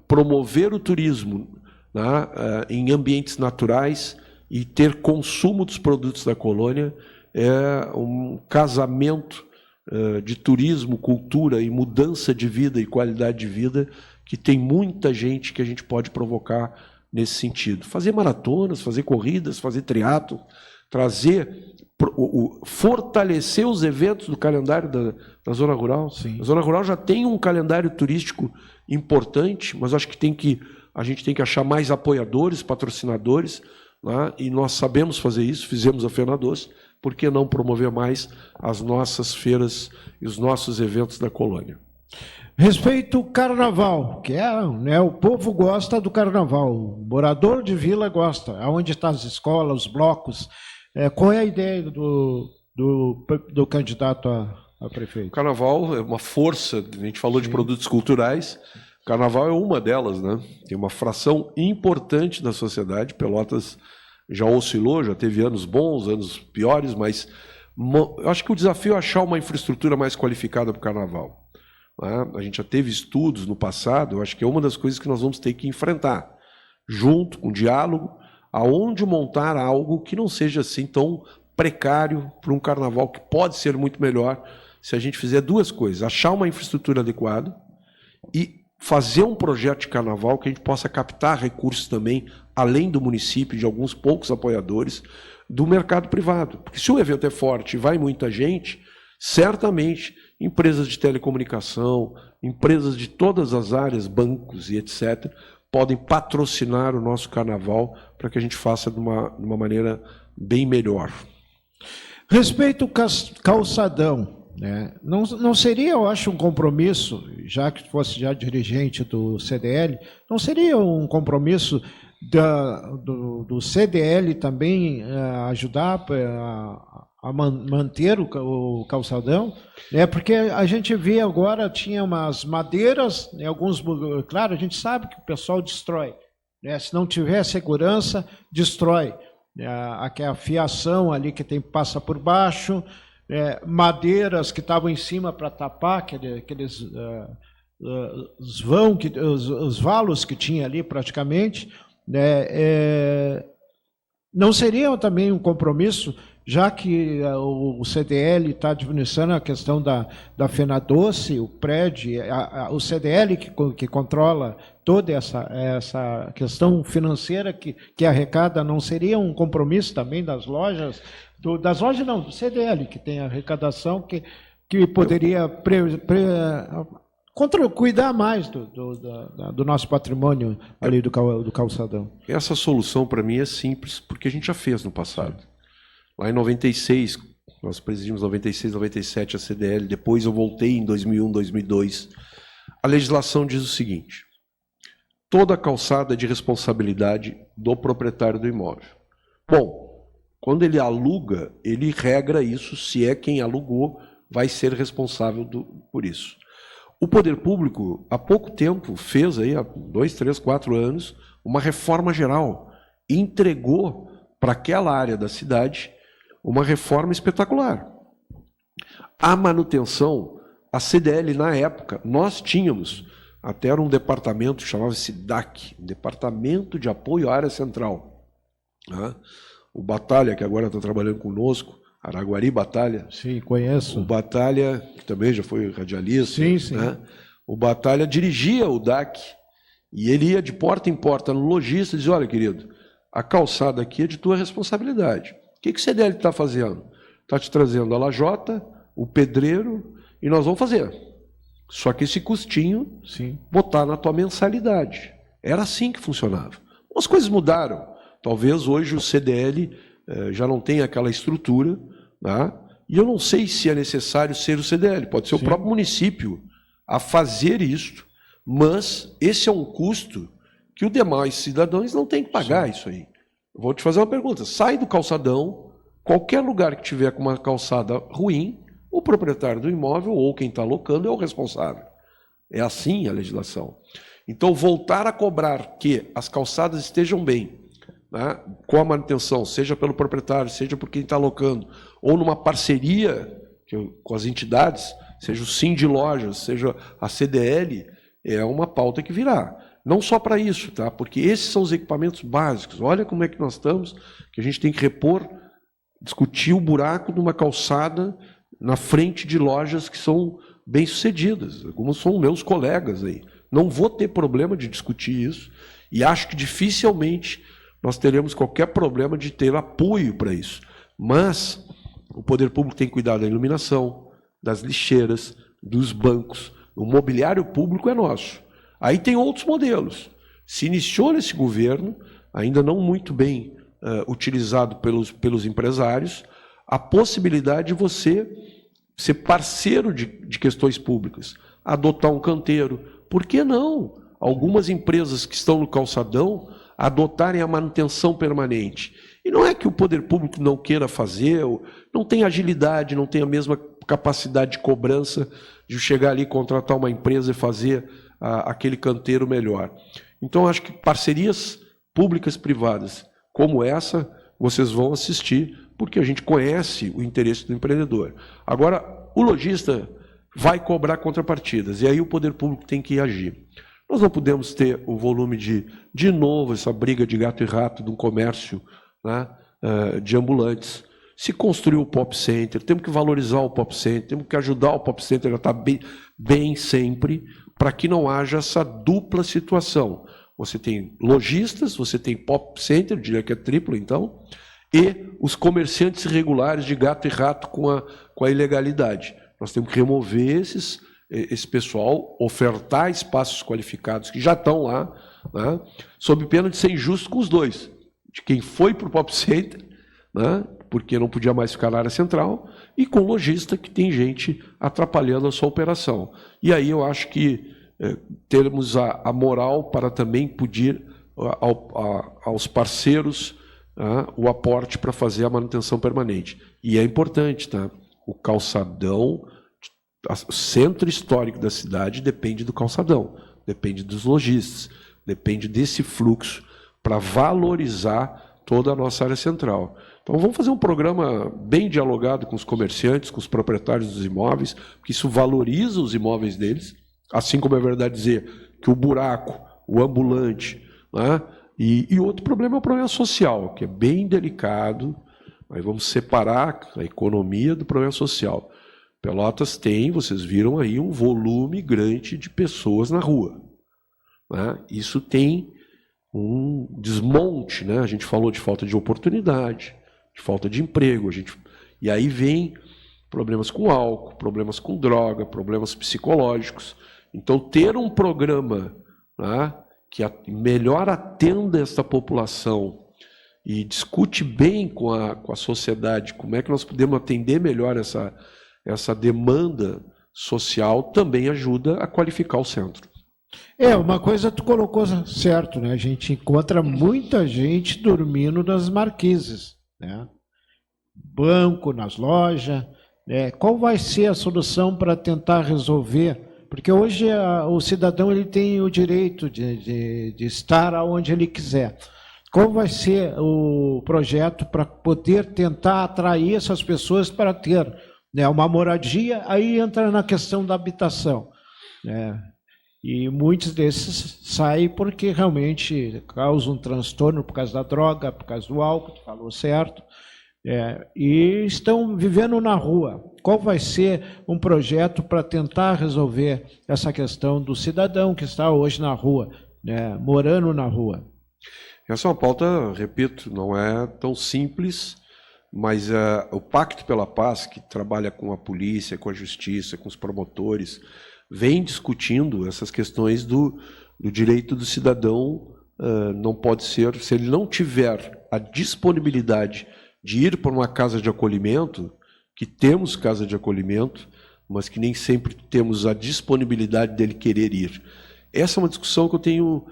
promover o turismo, né, em ambientes naturais e ter consumo dos produtos da colônia é um casamento de turismo, cultura e mudança de vida e qualidade de vida que tem muita gente que a gente pode provocar nesse sentido. Fazer maratonas, fazer corridas, fazer triatlo, fortalecer os eventos do calendário da Zona Rural. Sim. A Zona Rural já tem um calendário turístico importante, mas acho que a gente tem que achar mais apoiadores, patrocinadores, né? E nós sabemos fazer isso, fizemos a Fena Doce, por que não promover mais as nossas feiras e os nossos eventos da colônia? Respeito ao carnaval, que né, o povo gosta do carnaval, o morador de vila gosta, aonde estão as escolas, os blocos. Qual é a ideia do candidato a prefeito? O carnaval é uma força, a gente falou de produtos culturais, o carnaval é uma delas, né? Tem uma fração importante da sociedade, Pelotas já oscilou, já teve anos bons, anos piores, mas eu acho que o desafio é achar uma infraestrutura mais qualificada para o carnaval. Né? A gente já teve estudos no passado, eu acho que é uma das coisas que nós vamos ter que enfrentar, junto com diálogo, aonde montar algo que não seja assim tão precário para um carnaval, que pode ser muito melhor se a gente fizer duas coisas: achar uma infraestrutura adequada e fazer um projeto de carnaval que a gente possa captar recursos também, além do município, de alguns poucos apoiadores, do mercado privado. Porque se o evento é forte e vai muita gente, certamente empresas de telecomunicação, empresas de todas as áreas, bancos e etc., podem patrocinar o nosso carnaval para que a gente faça de uma maneira bem melhor. Respeito ao calçadão, né? Não seria, eu acho, um compromisso, já que fosse já dirigente do CDL, não seria um compromisso do CDL também ajudar a manter o calçadão, né? Porque a gente vê agora, tinha umas madeiras, né, claro, a gente sabe que o pessoal destrói, né? Se não tiver segurança, destrói. A fiação ali que passa por baixo, madeiras que estavam em cima para tapar aqueles os valos que tinha ali praticamente, né? Não seria também um compromisso já que o CDL está administrando a questão da Fenadoce, o prédio, o CDL que controla toda essa questão financeira que arrecada, não seria um compromisso também das lojas? Das lojas não, do CDL, que tem a arrecadação, que poderia cuidar mais do nosso patrimônio ali do calçadão. Essa solução, para mim, é simples, porque a gente já fez no passado. Lá em 96, nós presidimos 96, 97 a CDL, depois eu voltei em 2001, 2002. A legislação diz o seguinte: toda calçada é de responsabilidade do proprietário do imóvel. Bom, quando ele aluga, ele regra isso, se é quem alugou, vai ser responsável por isso. O poder público, há pouco tempo, fez, aí, há 2, 3, 4 anos, uma reforma geral e entregou para aquela área da cidade uma reforma espetacular. A manutenção, a CDL, na época, nós tínhamos, até era um departamento, chamava-se DAC, Departamento de Apoio à Área Central. O Batalha, que agora está trabalhando conosco, Araguari Batalha. Sim, conheço. O Batalha, que também já foi radialista. Sim, sim. Né? O Batalha dirigia o DAC e ele ia de porta em porta no lojista e dizia: olha, querido, a calçada aqui é de tua responsabilidade. O que o CDL está fazendo? Está te trazendo a lajota, o pedreiro, e nós vamos fazer. Só que esse custinho, sim, botar na tua mensalidade. Era assim que funcionava. As coisas mudaram. Talvez hoje o CDL já não tenha aquela estrutura, né? E eu não sei se é necessário ser o CDL, pode ser, sim, o próprio município a fazer isto, mas esse é um custo que os demais cidadãos não têm que pagar, sim, isso aí. Eu vou te fazer uma pergunta: sai do calçadão, qualquer lugar que tiver com uma calçada ruim, o proprietário do imóvel ou quem está alocando é o responsável. É assim a legislação. Então, voltar a cobrar que as calçadas estejam bem, né, com a manutenção, seja pelo proprietário, seja por quem está alocando, ou numa parceria com as entidades, seja o Sim de Lojas, seja a CDL, é uma pauta que virá. Não só para isso, tá? Porque esses são os equipamentos básicos. Olha como é que nós estamos, que a gente tem que repor, discutir o buraco de uma calçada na frente de lojas que são bem-sucedidas. Alguns são meus colegas aí. Não vou ter problema de discutir isso e acho que dificilmente nós teremos qualquer problema de ter apoio para isso. Mas o poder público tem que cuidar da iluminação, das lixeiras, dos bancos. O mobiliário público é nosso. Aí tem outros modelos. Se iniciou nesse governo, ainda não muito bem utilizado pelos empresários, a possibilidade de você ser parceiro de questões públicas, adotar um canteiro. Por que não? Algumas empresas que estão no calçadão adotarem a manutenção permanente. E não é que o poder público não queira fazer, não tem agilidade, não tem a mesma capacidade de cobrança de chegar ali, contratar uma empresa e fazer aquele canteiro melhor. Então, acho que parcerias públicas-privadas como essa, vocês vão assistir, porque a gente conhece o interesse do empreendedor. Agora, o lojista vai cobrar contrapartidas, e aí o poder público tem que agir. Nós não podemos ter o volume de novo, essa briga de gato e rato de um comércio, né, de ambulantes. Se construiu o Pop Center, temos que valorizar o Pop Center, temos que ajudar o Pop Center a estar bem sempre, para que não haja essa dupla situação. Você tem lojistas, você tem Pop Center, diria que é triplo então, e os comerciantes irregulares de gato e rato com a ilegalidade. Nós temos que remover esse pessoal, ofertar espaços qualificados que já estão lá, né, sob pena de ser injusto com os dois, de quem foi para o Pop Center, né, porque não podia mais ficar na área central, e com o lojista que tem gente atrapalhando a sua operação. E aí eu acho que termos a moral para também pedir aos parceiros o aporte para fazer a manutenção permanente. E é importante, tá? O calçadão, o centro histórico da cidade depende do calçadão, depende dos lojistas, depende desse fluxo para valorizar toda a nossa área central. Então vamos fazer um programa bem dialogado com os comerciantes, com os proprietários dos imóveis, porque isso valoriza os imóveis deles, assim como é verdade dizer que o buraco, o ambulante, né? E outro problema é o problema social, que é bem delicado, Aí vamos separar a economia do problema social. Pelotas tem, vocês viram aí, um volume grande de pessoas na rua, né? Isso tem um desmonte, né? A gente falou de falta de oportunidade, de falta de emprego, e aí vem problemas com álcool, problemas com droga, problemas psicológicos. Então, ter um programa, né, que melhor atenda essa população e discute bem com a sociedade como é que nós podemos atender melhor essa demanda social, também ajuda a qualificar o centro. Uma coisa tu colocou certo, né? A gente encontra muita gente dormindo nas marquises, né? Banco, nas lojas, né? Qual vai ser a solução para tentar resolver? Porque hoje o cidadão ele tem o direito de estar onde ele quiser. Qual vai ser o projeto para poder tentar atrair essas pessoas para ter, né, uma moradia? Aí entra na questão da habitação, né? E muitos desses saem porque realmente causam um transtorno por causa da droga, por causa do álcool, tu falou certo, e estão vivendo na rua. Qual vai ser um projeto para tentar resolver essa questão do cidadão que está hoje na rua, né, morando na rua? Essa é uma pauta, repito, não é tão simples, mas o Pacto pela Paz, que trabalha com a polícia, com a justiça, com os promotores, vem discutindo essas questões do direito do cidadão. Não pode ser, se ele não tiver a disponibilidade de ir para uma casa de acolhimento, que temos casa de acolhimento, mas que nem sempre temos a disponibilidade dele querer ir. Essa é uma discussão que eu tenho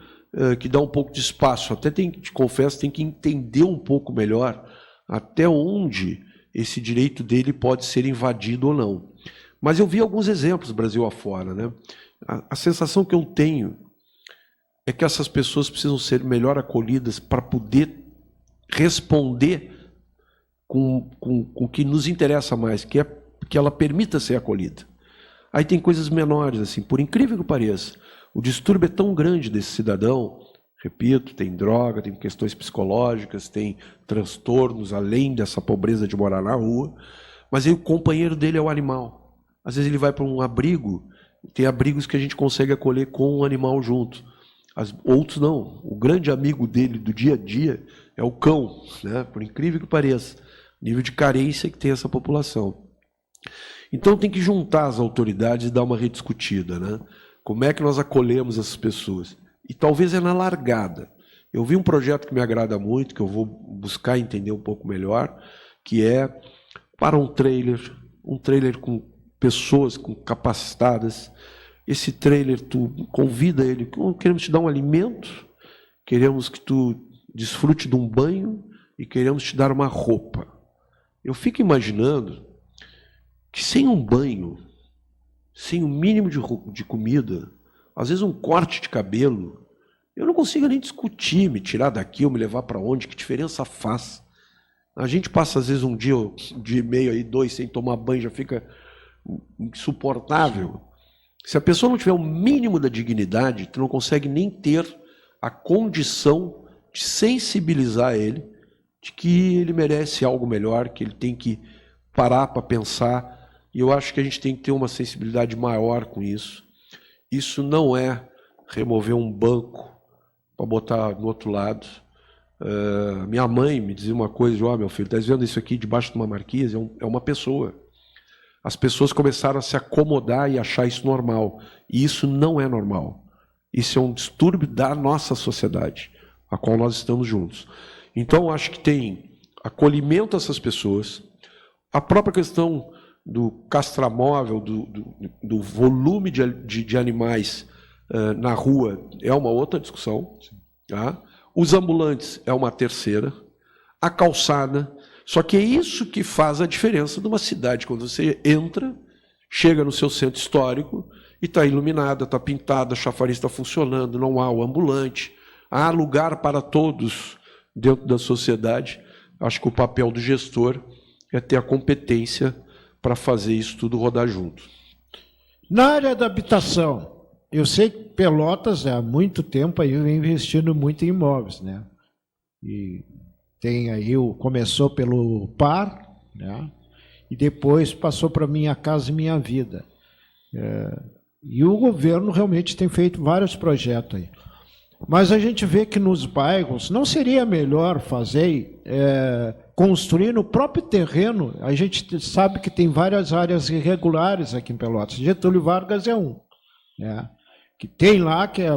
que dar um pouco de espaço. Até te confesso, tem que entender um pouco melhor até onde esse direito dele pode ser invadido ou não. Mas eu vi alguns exemplos Brasil afora, né? A sensação que eu tenho é que essas pessoas precisam ser melhor acolhidas para poder responder com o que nos interessa mais, que é que ela permita ser acolhida. Aí tem coisas menores, assim, por incrível que pareça. O distúrbio é tão grande desse cidadão, repito, tem droga, tem questões psicológicas, tem transtornos, além dessa pobreza de morar na rua, mas aí o companheiro dele é o animal. Às vezes ele vai para um abrigo, tem abrigos que a gente consegue acolher com um animal junto. Outros não. O grande amigo dele do dia a dia é o cão, né? Por incrível que pareça. Nível de carência que tem essa população. Então tem que juntar as autoridades e dar uma rediscutida, né? Como é que nós acolhemos essas pessoas? E talvez é na largada. Eu vi um projeto que me agrada muito, que eu vou buscar entender um pouco melhor, que é para um trailer com pessoas capacitadas. Esse trailer, tu convida ele, queremos te dar um alimento, queremos que tu desfrute de um banho e queremos te dar uma roupa. Eu fico imaginando que sem um banho, sem o mínimo de comida, às vezes um corte de cabelo, eu não consigo nem discutir, me tirar daqui ou me levar para onde, que diferença faz. A gente passa às vezes um dia e meio, aí, 2, sem tomar banho, já fica insuportável. Se a pessoa não tiver o mínimo da dignidade, tu não consegue nem ter a condição de sensibilizar ele de que ele merece algo melhor, que ele tem que parar para pensar. E eu acho que a gente tem que ter uma sensibilidade maior com isso. Isso não é remover um banco para botar do outro lado. Minha mãe me dizia uma coisa, meu filho, estás vendo isso aqui debaixo de uma marquise? É uma pessoa. As pessoas começaram a se acomodar e achar isso normal. E isso não é normal. Isso é um distúrbio da nossa sociedade, a qual nós estamos juntos. Então, acho que tem acolhimento a essas pessoas, a própria questão do castramóvel, do volume de animais na rua é uma outra discussão. Tá? Os ambulantes é uma terceira. A calçada. Só que é isso que faz a diferença de uma cidade. Quando você entra, chega no seu centro histórico e está iluminada, está pintada, a chafariz está funcionando, não há o ambulante. Há lugar para todos dentro da sociedade. Acho que o papel do gestor é ter a competência para fazer isso tudo rodar junto. Na área da habitação, eu sei que Pelotas há muito tempo aí vem investindo muito em imóveis, né? E tem aí, começou pelo PAR, né? E depois passou para Minha Casa Minha Vida. E o governo realmente tem feito vários projetos aí. Mas a gente vê que nos bairros não seria melhor fazer, construir no próprio terreno. A gente sabe que tem várias áreas irregulares aqui em Pelotas. Getúlio Vargas é um, né? Que tem lá, que a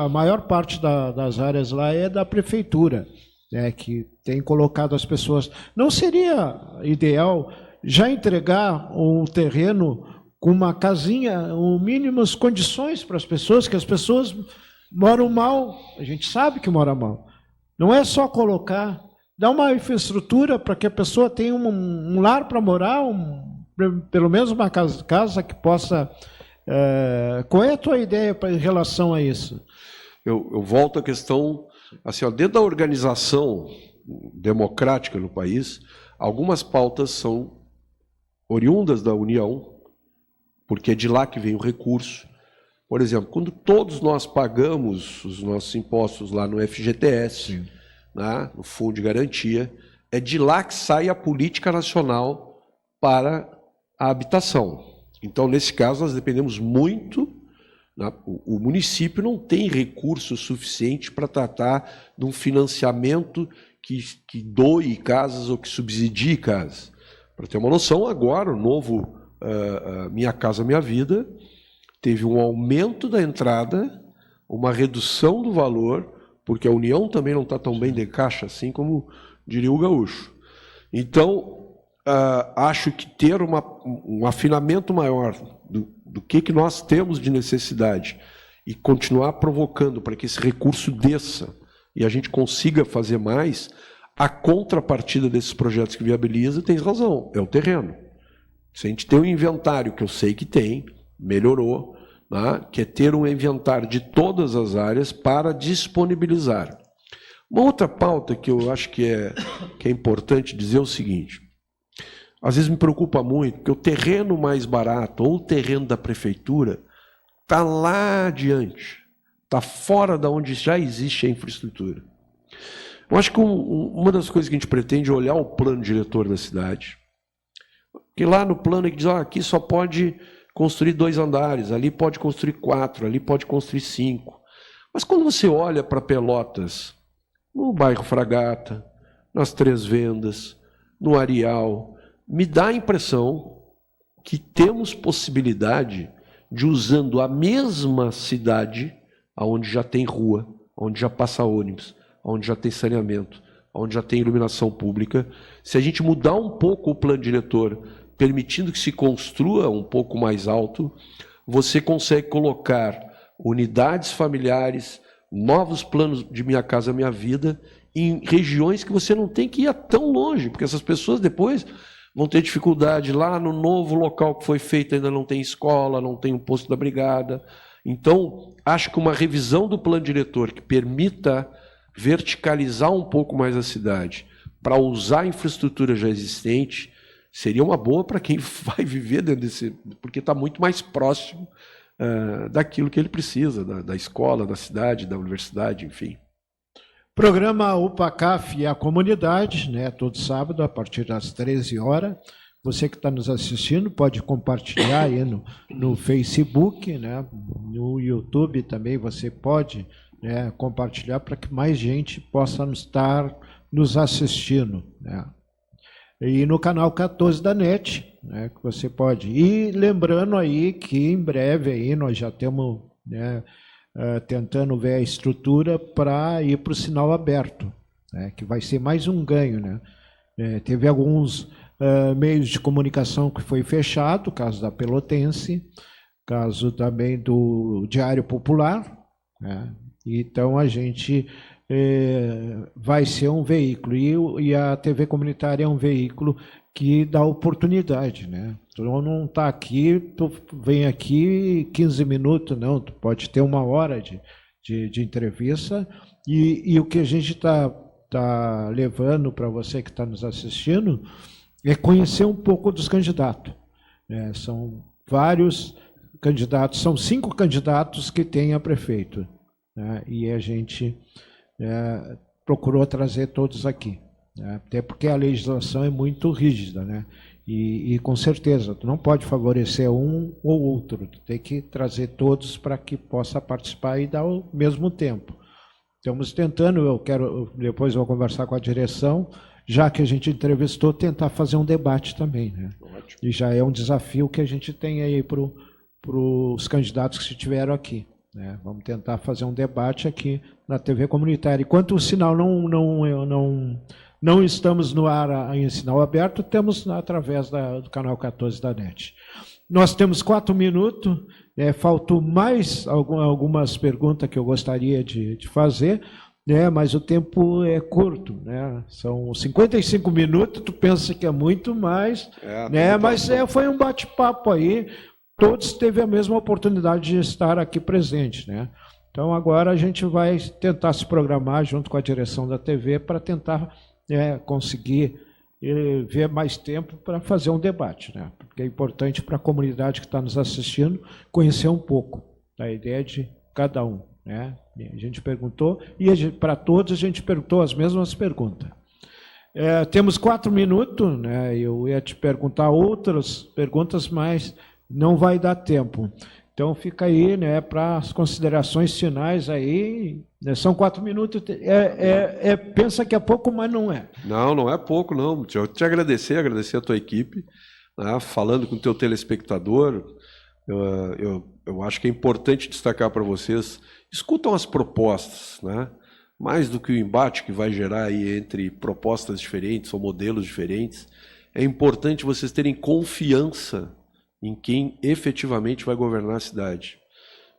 maior parte das áreas lá é da prefeitura, né? Que tem colocado as pessoas. Não seria ideal já entregar o terreno com uma casinha, ou mínimas condições para as pessoas, que as pessoas moram mal, a gente sabe que mora mal. Não é só colocar, dá uma infraestrutura para que a pessoa tenha um lar para morar, pelo menos uma casa que possa... qual é a tua ideia em relação a isso? Eu volto à questão, assim, ó, dentro da organização democrática no país, algumas pautas são oriundas da União, porque é de lá que vem o recurso. Por exemplo, quando todos nós pagamos os nossos impostos lá no FGTS, né, no Fundo de Garantia, é de lá que sai a política nacional para a habitação. Então, nesse caso, nós dependemos muito, né, o município não tem recurso suficiente para tratar de um financiamento que doe casas ou que subsidie casas. Para ter uma noção, agora o novo Minha Casa Minha Vida teve um aumento da entrada, uma redução do valor, porque a União também não está tão bem de caixa, assim como diria o gaúcho. Então, acho que ter um afinamento maior do que nós temos de necessidade e continuar provocando para que esse recurso desça e a gente consiga fazer mais, a contrapartida desses projetos que viabiliza, tem razão, é o terreno. Se a gente tem um inventário, que eu sei que tem, melhorou, né, que é ter um inventário de todas as áreas para disponibilizar. Uma outra pauta que eu acho que é importante dizer é o seguinte: às vezes me preocupa muito, porque o terreno mais barato, ou o terreno da prefeitura, está lá adiante, está fora de onde já existe a infraestrutura. Eu acho que uma das coisas que a gente pretende é olhar o plano diretor da cidade, que lá no plano ele diz, aqui só pode construir 2 andares, ali pode construir 4, ali pode construir 5. Mas quando você olha para Pelotas, no bairro Fragata, nas Três Vendas, no Areal, me dá a impressão que temos possibilidade de, usando a mesma cidade, onde já tem rua, onde já passa ônibus, onde já tem saneamento, onde já tem iluminação pública, se a gente mudar um pouco o plano diretor, permitindo que se construa um pouco mais alto, você consegue colocar unidades familiares, novos planos de Minha Casa Minha Vida, em regiões que você não tem que ir tão longe, porque essas pessoas depois vão ter dificuldade. Lá no novo local que foi feito ainda não tem escola, não tem um posto da brigada. Então, acho que uma revisão do plano diretor que permita verticalizar um pouco mais a cidade para usar a infraestrutura já existente seria uma boa para quem vai viver dentro desse, porque está muito mais próximo daquilo que ele precisa, da escola, da cidade, da universidade, enfim. Programa UPACAF e a comunidade, né, todo sábado, a partir das 13 horas. Você que está nos assistindo pode compartilhar aí no Facebook, né, no YouTube também você pode, né, compartilhar para que mais gente possa estar nos assistindo, né. E no canal 14 da NET, né, que você pode. E lembrando aí que em breve aí nós já temos, né, tentando ver a estrutura para ir para o sinal aberto, né, que vai ser mais um ganho, né. Teve alguns meios de comunicação que foi fechado, caso da Pelotense, caso também do Diário Popular, né. Então a gente vai ser um veículo, e a TV comunitária é um veículo que dá oportunidade, né? Tu não está aqui, tu vem aqui 15 minutos, não, tu pode ter 1 hora de entrevista, e o que a gente tá levando para você que está nos assistindo é conhecer um pouco dos candidatos, né? São vários candidatos, são 5 candidatos que têm a prefeito, né? E a gente procurou trazer todos aqui. né? Até porque a legislação é muito rígida, né? E com certeza, tu não pode favorecer um ou outro, tu tem que trazer todos para que possa participar e dar ao mesmo tempo. Estamos tentando, depois eu vou conversar com a direção, já que a gente entrevistou, tentar fazer um debate também, né? Ótimo. E já é um desafio que a gente tem aí para os candidatos que estiveram aqui, né? Vamos tentar fazer um debate aqui na TV comunitária. Enquanto o sinal não estamos no ar em sinal aberto, temos através do canal 14 da NET. Nós temos 4 minutos, faltam mais algumas perguntas que eu gostaria de fazer, né, mas o tempo é curto, né? São 55 minutos, tu pensa que é muito mais, né? Mas foi um bate-papo aí, todos teve a mesma oportunidade de estar aqui presente, né? Então agora a gente vai tentar se programar junto com a direção da TV para tentar conseguir ver mais tempo para fazer um debate, né? Porque é importante para a comunidade que está nos assistindo conhecer um pouco da ideia de cada um, né? A gente perguntou, e para todos a gente perguntou as mesmas perguntas. Temos 4 minutos, né? Eu ia te perguntar outras perguntas, mas não vai dar tempo. Então fica aí, né, para as considerações finais aí, né, são 4 minutos, pensa que é pouco, mas não é. Não é pouco, não. Eu te agradecer a tua equipe, né, falando com o teu telespectador, eu acho que é importante destacar para vocês, escutam as propostas, né, mais do que o embate que vai gerar aí entre propostas diferentes ou modelos diferentes, é importante vocês terem confiança em quem efetivamente vai governar a cidade.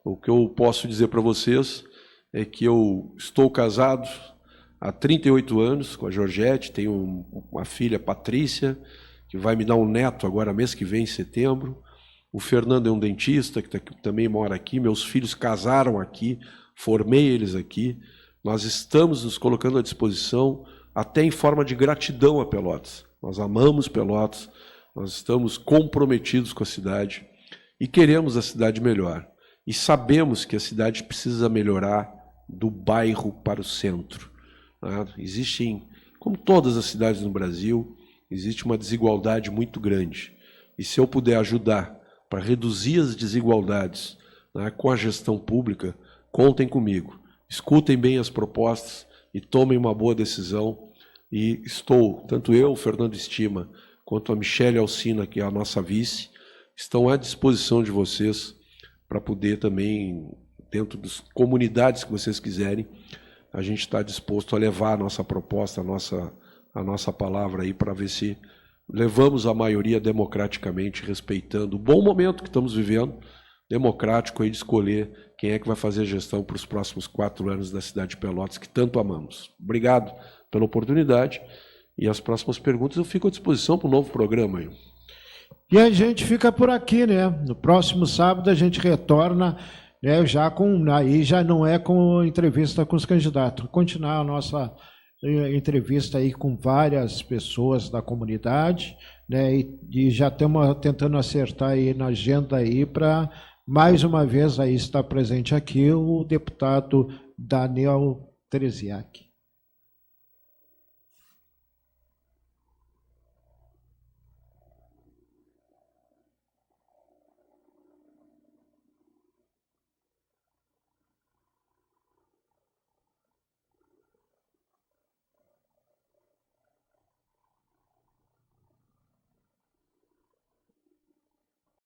O que eu posso dizer para vocês é que eu estou casado há 38 anos com a Georgette, tenho uma filha, Patrícia, que vai me dar um neto agora mês que vem, em setembro. O Fernando é um dentista que também mora aqui, meus filhos casaram aqui, formei eles aqui. Nós estamos nos colocando à disposição até em forma de gratidão a Pelotas. Nós amamos Pelotas, nós estamos comprometidos com a cidade e queremos a cidade melhor. E sabemos que a cidade precisa melhorar do bairro para o centro. Existem, como todas as cidades no Brasil, existe uma desigualdade muito grande. E se eu puder ajudar para reduzir as desigualdades, com a gestão pública, contem comigo. Escutem bem as propostas e tomem uma boa decisão. E tanto eu, Fernando Estima, quanto a Michele Alcina, que é a nossa vice, estão à disposição de vocês para poder também, dentro das comunidades que vocês quiserem, a gente está disposto a levar a nossa proposta, a nossa palavra aí para ver se levamos a maioria democraticamente, respeitando o bom momento que estamos vivendo, democrático aí de escolher quem é que vai fazer a gestão para os próximos 4 anos da cidade de Pelotas, que tanto amamos. Obrigado pela oportunidade. E as próximas perguntas eu fico à disposição para um novo programa aí. E a gente fica por aqui, né? No próximo sábado a gente retorna, né, aí já não é com entrevista com os candidatos. Continuar a nossa entrevista aí com várias pessoas da comunidade, né? E já estamos tentando acertar aí na agenda aí para mais uma vez aí estar presente aqui o deputado Daniel Treziak.